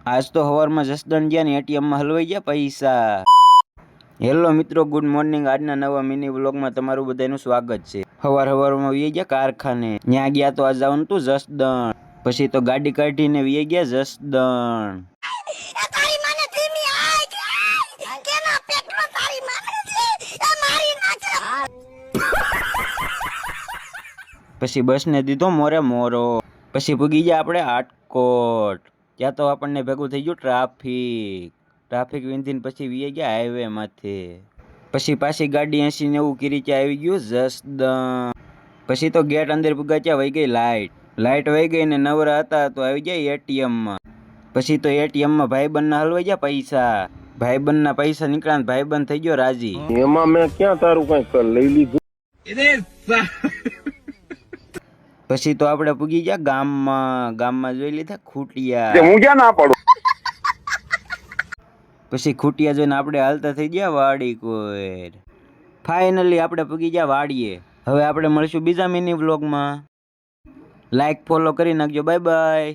આજ તો સવારમાં જસદણ ગયા ને એટીએમમાં હલવાઈ ગયા પૈસા. હેલો મિત્રો, ગુડ મોર્નિંગ. આજના નવા મિની વ્લોગમાં તમારું બધાનું સ્વાગત છે. સવારમાં વી ગયા કારખાને, ત્યાં ગયા તો આ જવાનું તું જસદણ. પછી તો ગાડી કાઢીને વી ગયા જસદણ. પછી બસને દીધો મોરે મોરો. પછી પૂગી ગયા આપણે આટકોટ. ત્યાં તો આપણને ભેગું થઈ ગયું ટ્રાફિક વિંધીને પછી વી ગયા હાઈવે માથે. પછી પાછી ગાડી 80-90 કરી ત્યાં આવી ગયું જસદણ. પછી તો ગેટ અંદર પૂગા ત્યાં વહી ગઈ લાઇટ વહી ગઈ ને નવરા હતા તો આવી ગયા એટીએમમાં. પછી તો એટીએમમાં ભાઈબંધના હલવાઈ ગયા પૈસા. ભાઈબંધના પૈસા નીકળ્યા, ભાઈબંધ થઈ ગયો રાજી. એમાં મેં ક્યાં તારું કઈ લઈ લીધું. પછી તો આપણે પૂગી ગયા ગામમાં જોઈ લીધા ખૂટિયા. હું ક્યાં ના પડું. પછી ખૂટિયા જોઈને આપણે હાલતા થઈ ગયા વાડી કોઈ. ફાઇનલી આપણે પૂગી ગયા વાડીએ. હવે આપણે મળીશું બીજા મિની વ્લોગમાં. લાઈક ફોલો કરી નાખજો. Bye bye.